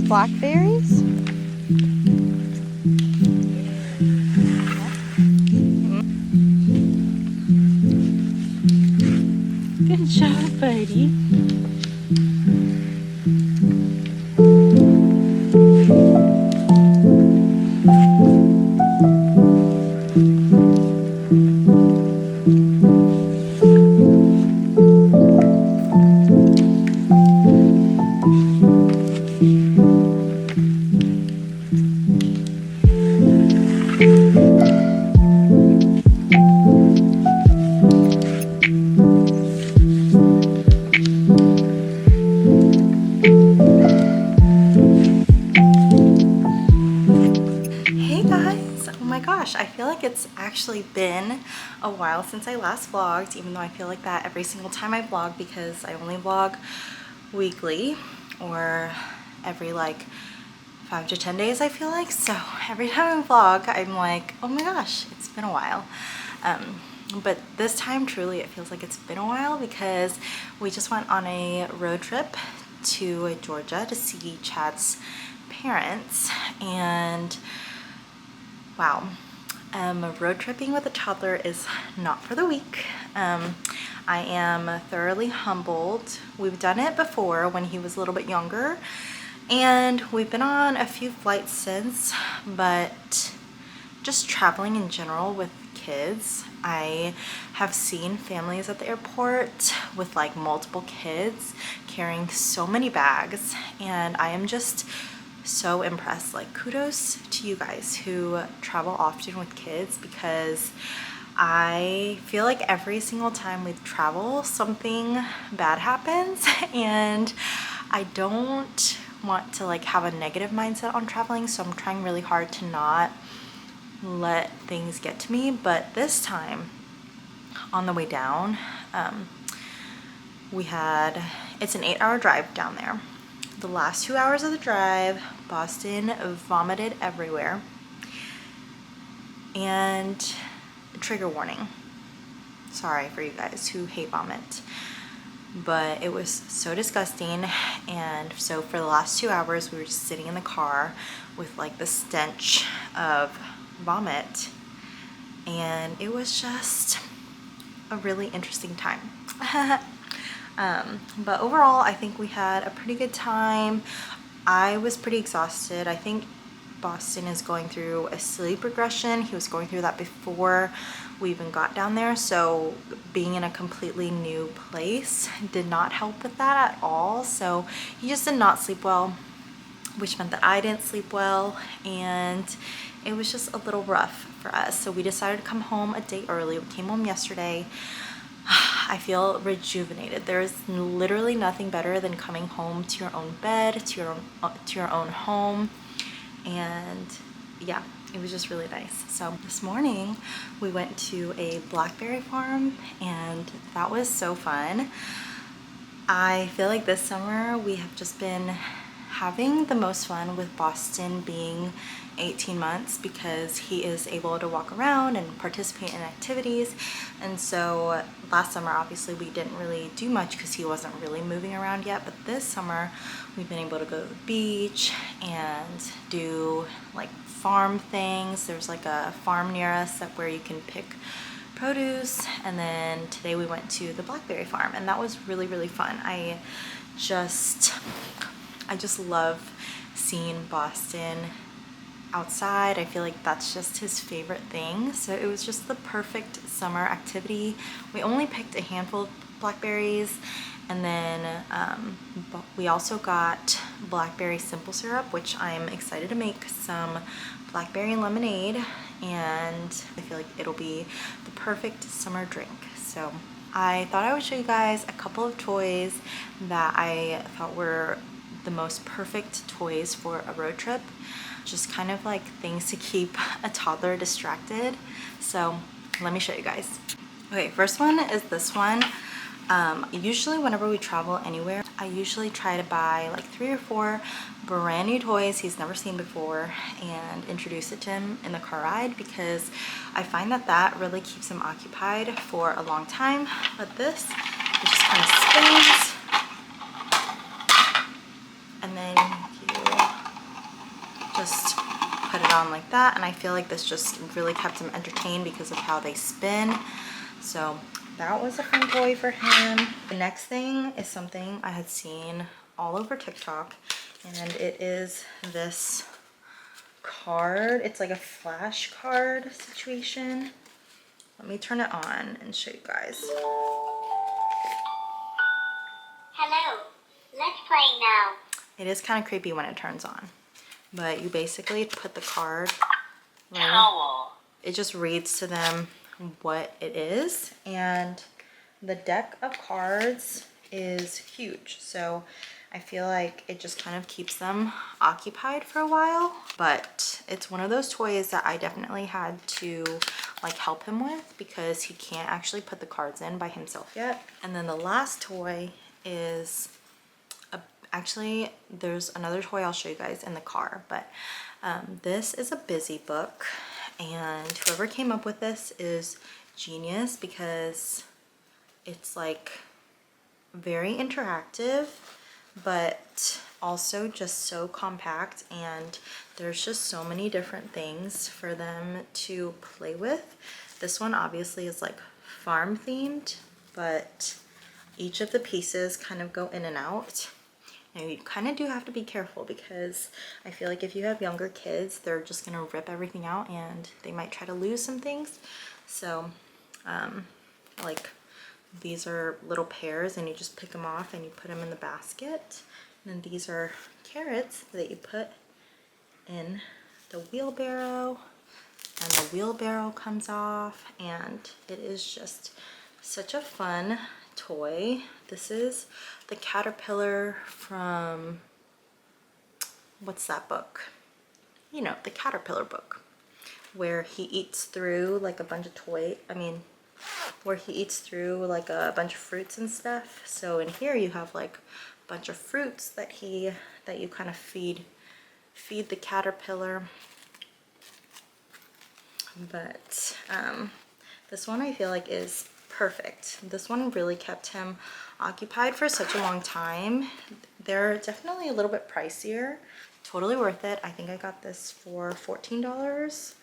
blackberries. Good job, buddy. Hey guys, oh my gosh, I feel like it's actually been a while since I last vlogged, even though I feel like that every single time I vlog, because I only vlog weekly or every like 5 to 10 days, I feel like. So every time I vlog, I'm like, oh my gosh, it's been a while. But this time truly it feels like it's been a while because we just went on a road trip to Georgia to see Chad's parents. And wow, road tripping with a toddler is not for the weak. I am thoroughly humbled. We've done it before when he was a little bit younger, and we've been on a few flights since, but just traveling in general with kids, I have seen families at the airport with like multiple kids carrying so many bags, and I am just so impressed. Like, kudos to you guys who travel often with kids, because I feel like every single time we travel something bad happens, and I don't want to like have a negative mindset on traveling, so I'm trying really hard to not let things get to me. But this time on the way down, it's an 8-hour drive down there. The last 2 hours of the drive, Boston vomited everywhere. And trigger warning, sorry for you guys who hate vomit, but it was so disgusting. And so for the last 2 hours we were just sitting in the car with like the stench of vomit, and it was just a really interesting time. But overall I think we had a pretty good time. I was pretty exhausted. I think Boston is going through a sleep regression. He was going through that before we even got down there, so being in a completely new place did not help with that at all. So he just did not sleep well, which meant that I didn't sleep well, and it was just a little rough for us. So we decided to come home a day early. We came home yesterday. I feel rejuvenated. There's literally nothing better than coming home to your own bed, to your own home, and yeah, it was just really nice. So this morning we went to a blackberry farm, and that was so fun. I feel like this summer we have just been having the most fun with Boston being 18 months, because he is able to walk around and participate in activities. And so last summer obviously we didn't really do much because he wasn't really moving around yet, but this summer we've been able to go to the beach and do like farm things. There's like a farm near us where you can pick produce, and then today we went to the blackberry farm, and that was really, really fun. I just love seeing Boston outside. I feel like that's just his favorite thing. So it was just the perfect summer activity. We only picked a handful of blackberries, and then we also got blackberry simple syrup, which I'm excited to make some blackberry lemonade, and I feel like it'll be the perfect summer drink. So I thought I would show you guys a couple of toys that I thought were the most perfect toys for a road trip. Just kind of like things to keep a toddler distracted. So let me show you guys. Okay, first one is this one. Usually whenever we travel anywhere, I usually try to buy like 3 or 4 brand new toys he's never seen before and introduce it to him in the car ride, because I find that that really keeps him occupied for a long time. But this, it just kind of spins, and then you around like that, and I feel like this just really kept him entertained because of how they spin. So that was a fun toy for him. The next thing is something I had seen all over TikTok, and it is this card. It's like a flashcard situation. Let me turn it on and show you guys. Hello, let's play now. It is kind of creepy when it turns on, but you basically put the card right. Towel. It just reads to them what it is, and the deck of cards is huge, so I feel like it just kind of keeps them occupied for a while. But it's one of those toys that I definitely had to like help him with because he can't actually put the cards in by himself yet. And then the last toy is actually there's another toy I'll show you guys in the car, but this is a busy book, and whoever came up with this is genius because it's like very interactive but also just so compact, and there's just so many different things for them to play with. This one obviously is like farm themed, but each of the pieces kind of go in and out. And you kind of do have to be careful because I feel like if you have younger kids, they're just gonna rip everything out and they might try to lose some things. So like these are little pears and you just pick them off and you put them in the basket. And then these are carrots that you put in the wheelbarrow, and the wheelbarrow comes off, and it is just such a fun toy. This is the caterpillar from, what's that book? You know, the caterpillar book, where he eats through like a bunch of where he eats through like a bunch of fruits and stuff. So in here you have like a bunch of fruits that you kind of feed the caterpillar. But this one I feel like is perfect. This one really kept him occupied for such a long time. They're definitely a little bit pricier. Totally worth it. I think I got this for $14.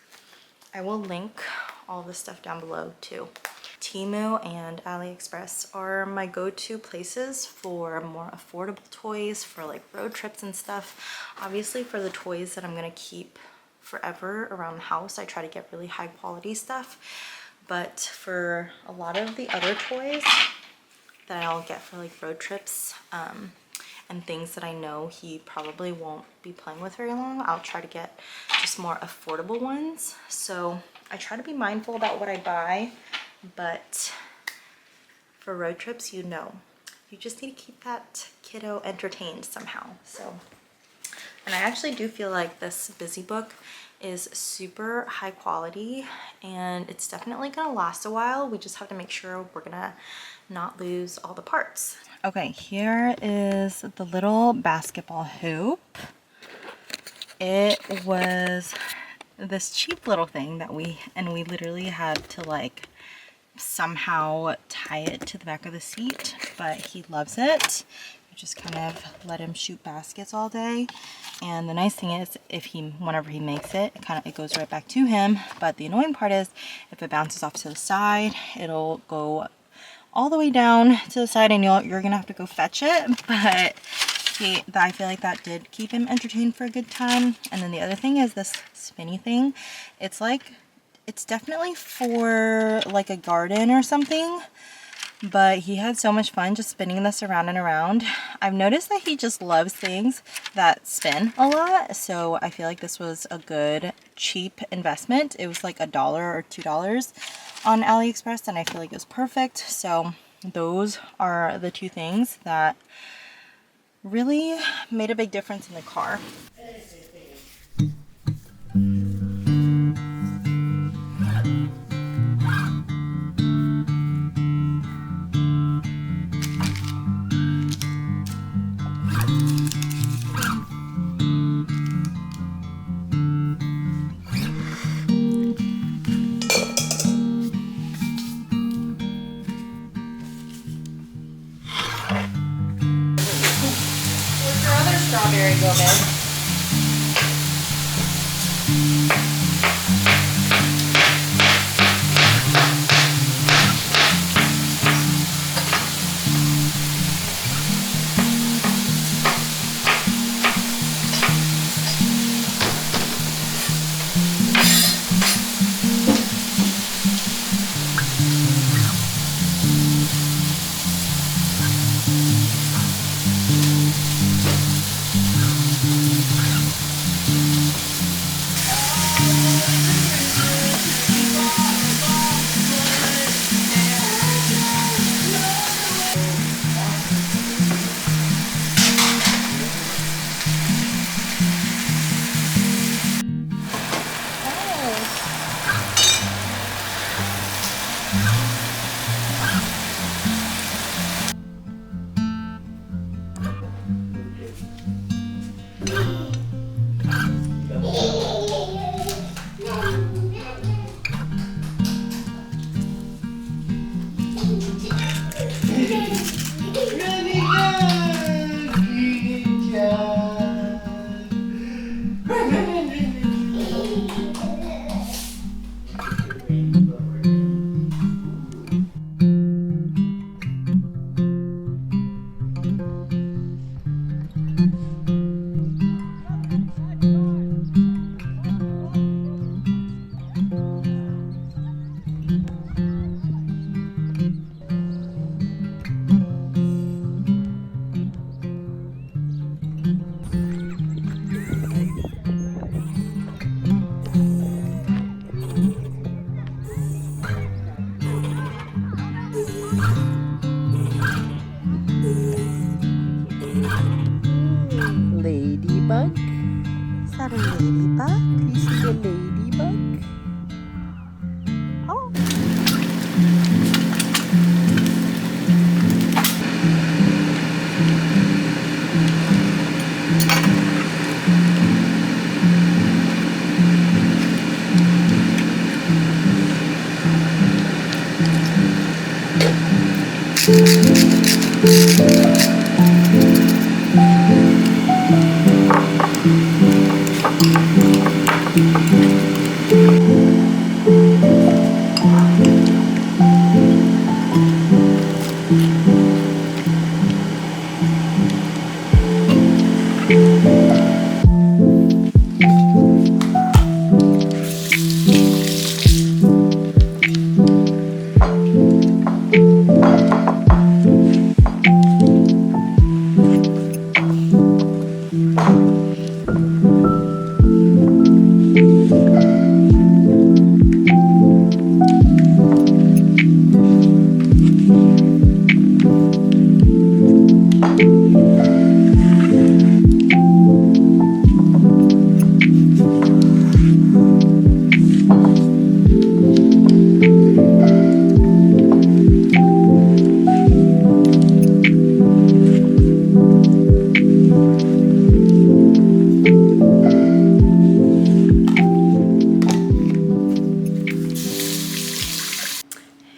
I will link all the stuff down below too. Temu and AliExpress are my go-to places for more affordable toys for like road trips and stuff. Obviously for the toys that I'm gonna keep forever around the house, I try to get really high quality stuff. But for a lot of the other toys that I'll get for like road trips and things that I know he probably won't be playing with very long, I'll try to get just more affordable ones. So I try to be mindful about what I buy, but for road trips, you just need to keep that kiddo entertained somehow. So, and I actually do feel like this busy book is super high quality and it's definitely gonna last a while. We just have to make sure we're gonna not lose all the parts. Okay, here is the little basketball hoop. It was this cheap little thing that we literally had to like somehow tie it to the back of the seat, but he loves it. You just kind of let him shoot baskets all day, and the nice thing is whenever he makes it, it goes right back to him. But the annoying part is if it bounces off to the side, it'll go all the way down to the side and you're gonna have to go fetch it. But I feel like that did keep him entertained for a good time. And then the other thing is this spinny thing. It's definitely for like a garden or something, but he had so much fun just spinning this around and around. I've noticed that he just loves things that spin a lot, so I feel like this was a good cheap investment. It was like $1 or $2 on AliExpress, and I feel like it was perfect. So those are the two things that really made a big difference in the car. Where's your other strawberry go, babe? Ladybug? Is that a ladybug? You see the ladybug? Oh.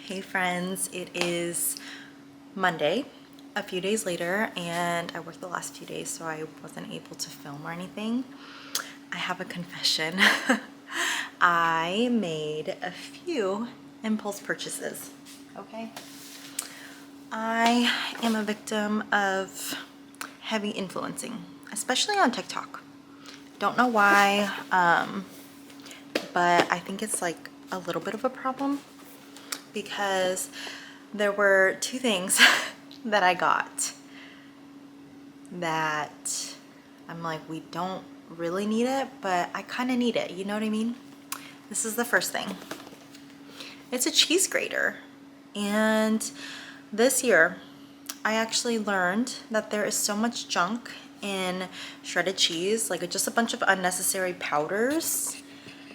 Hey friends, it is Monday, a few days later, and I worked the last few days so I wasn't able to film or anything. I have a confession. I made a few impulse purchases, okay? I am a victim of heavy influencing, especially on TikTok. Don't know why, but I think it's like a little bit of a problem because there were two things that I got that I'm like, we don't really need it, but I kind of need it. You know what I mean? This is the first thing. It's a cheese grater. And this year, I actually learned that there is so much junk in shredded cheese, like just a bunch of unnecessary powders.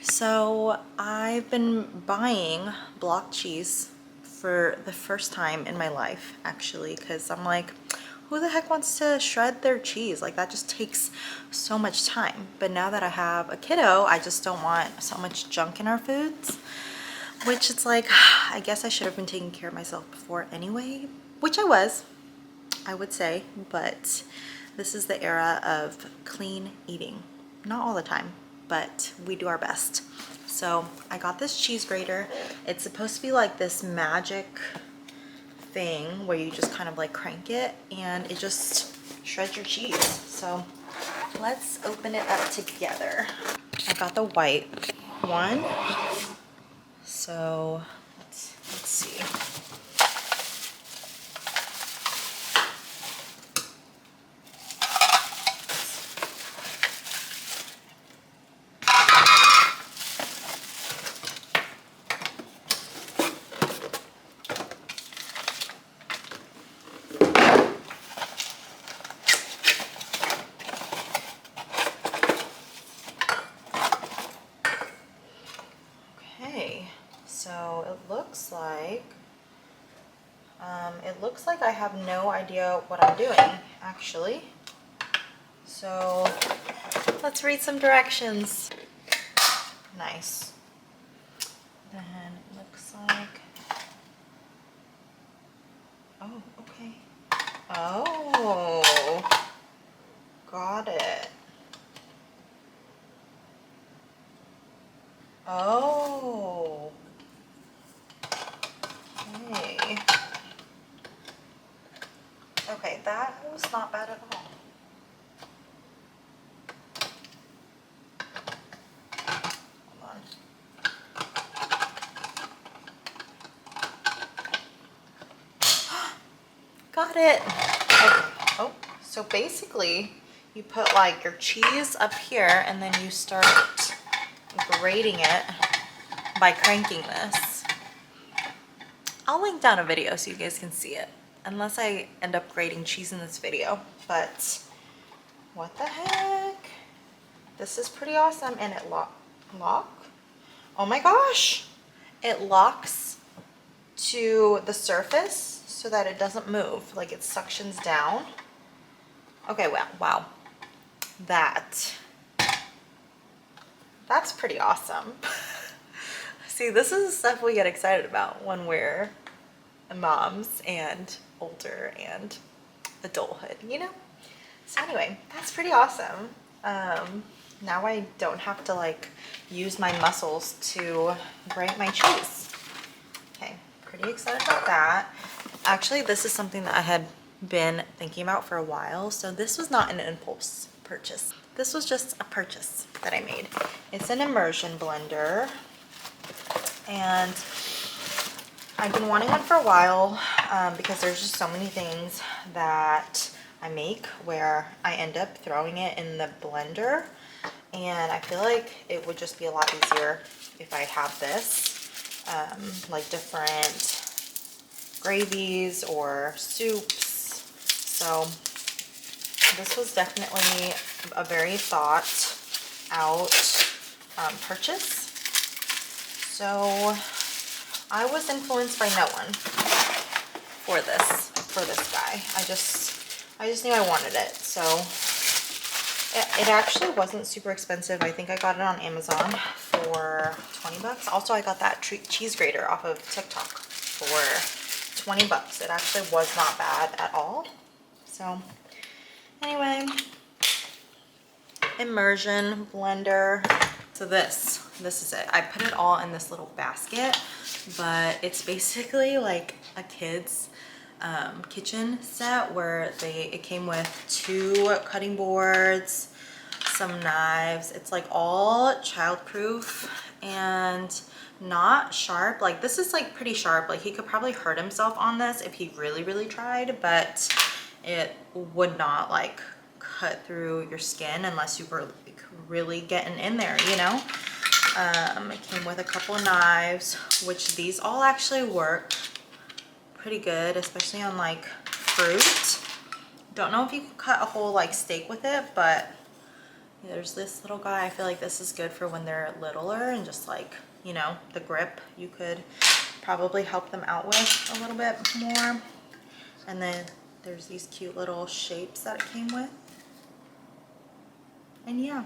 So I've been buying block cheese for the first time in my life, actually, because I'm like, who the heck wants to shred their cheese? Like that just takes so much time. But now that I have a kiddo, I just don't want so much junk in our foods, which it's like, I guess I should have been taking care of myself before anyway, which I was, I would say, but this is the era of clean eating. Not all the time, but we do our best. So I got this cheese grater. It's supposed to be like this magic thing where you just kind of like crank it and it just shreds your cheese. So let's open it up together. I got the white one. So let's see. So it looks like I have no idea what I'm doing, actually. So let's read some directions. Nice. Then it looks like, oh, okay. Oh, got it. Oh, okay. Okay, that was not bad at all. Hold on. Got it. Okay. Oh, so basically you put like your cheese up here and then you start grating it by cranking this. I'll link down a video so you guys can see it, unless I end up grating cheese in this video, but what the heck? This is pretty awesome. And it lock? Oh my gosh. It locks to the surface so that it doesn't move, like it suctions down. Okay, well, wow. That's pretty awesome. See, this is the stuff we get excited about when we're moms and older and adulthood, you know? So anyway, that's pretty awesome. Now I don't have to like use my muscles to grate my cheese. Okay, pretty excited about that. Actually, this is something that I had been thinking about for a while. So this was not an impulse purchase. This was just a purchase that I made. It's an immersion blender, and I've been wanting one for a while because there's just so many things that I make where I end up throwing it in the blender, and I feel like it would just be a lot easier if I have this, like different gravies or soups. So this was definitely a very thought out purchase. So I was influenced by no one for this guy. I just knew I wanted it. So it actually wasn't super expensive. I think I got it on Amazon for 20 bucks. Also, I got that cheese grater off of TikTok for 20 bucks. It actually was not bad at all. So anyway, immersion blender. So this is it. I put it all in this little basket, but it's basically like a kid's kitchen set where it came with 2 cutting boards, some knives. It's like all childproof and not sharp. Like this is like pretty sharp. Like he could probably hurt himself on this if he really tried, but it would not like cut through your skin unless you were like really getting in there, you know. It came with a couple of knives, which these all actually work pretty good, especially on like fruit. Don't know if you can cut a whole like steak with it, but there's this little guy. I feel like this is good for when they're littler and just like, you know, the grip you could probably help them out with a little bit more. And then there's these cute little shapes that it came with. And yeah,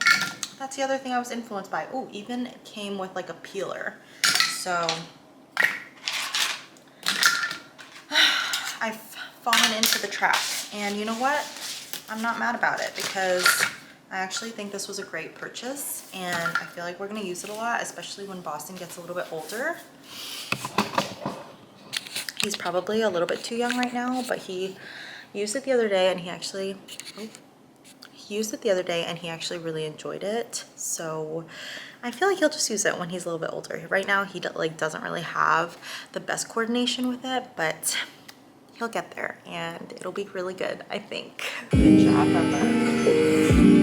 that's the other thing I was influenced by. Oh, even it came with like a peeler. So I've fallen into the trap. And you know what? I'm not mad about it because I actually think this was a great purchase. And I feel like we're going to use it a lot, especially when Boston gets a little bit older. He's probably a little bit too young right now, but he used it the other day and he actually really enjoyed it. So I feel like he'll just use it when he's a little bit older. Right now he like doesn't really have the best coordination with it, but he'll get there and it'll be really good, I think. Good job, Bubba.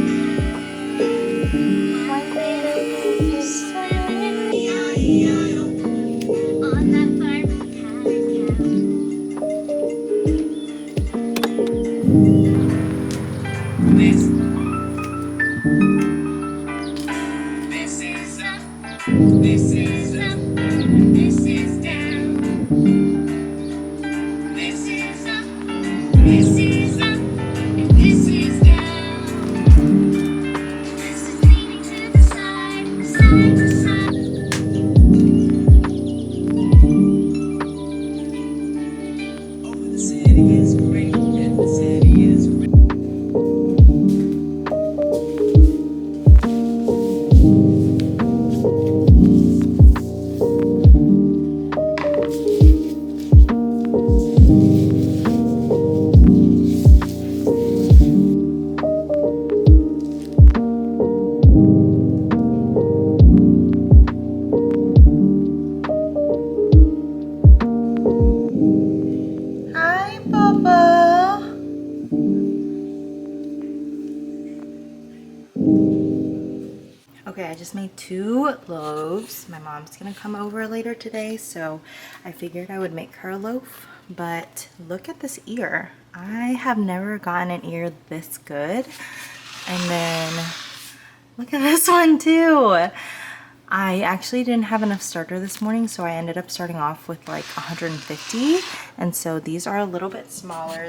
Okay, I just made 2 loaves. My mom's gonna come over later today, so I figured I would make her a loaf. But look at this ear. I have never gotten an ear this good. And then look at this one too. I actually didn't have enough starter this morning, so I ended up starting off with like 150. And so these are a little bit smaller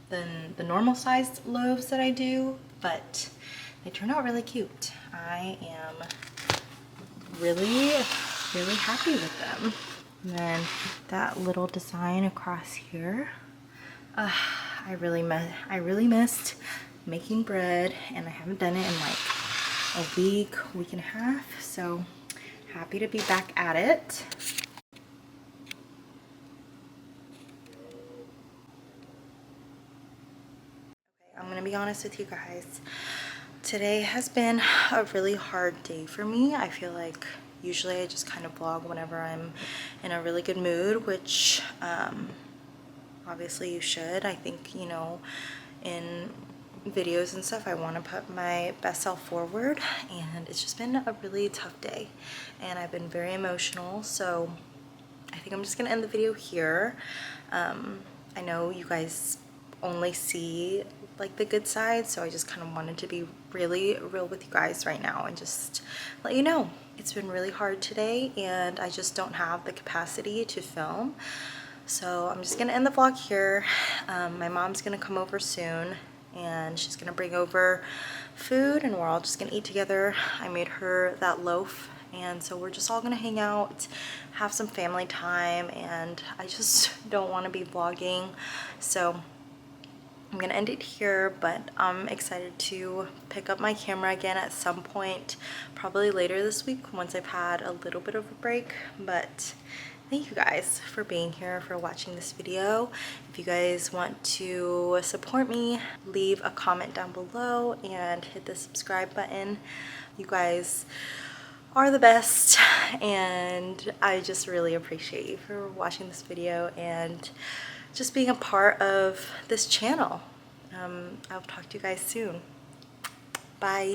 than the normal sized loaves that I do, but they turn out really cute. I am really happy with them. And then that little design across here. I really missed making bread, and I haven't done it in like a week and a half. So happy to be back at it. I'm gonna be honest with you guys. Today has been a really hard day for me. I feel like usually I just kind of vlog whenever I'm in a really good mood, which obviously you should. I think, you know, in videos and stuff I want to put my best self forward, and it's just been a really tough day and I've been very emotional, so I think I'm just gonna end the video here. I know you guys only see like the good side, so I just kind of wanted to be really real with you guys right now and just let you know it's been really hard today and I just don't have the capacity to film. So I'm just gonna end the vlog here. My mom's gonna come over soon and she's gonna bring over food and we're all just gonna eat together. I made her that loaf, and so we're just all gonna hang out, have some family time, and I just don't want to be vlogging, so I'm gonna end it here. But I'm excited to pick up my camera again at some point, probably later this week once I've had a little bit of a break. But thank you guys for being here, for watching this video. If you guys want to support me, leave a comment down below and hit the subscribe button. You guys are the best, and I just really appreciate you for watching this video and just being a part of this channel. I'll talk to you guys soon. Bye.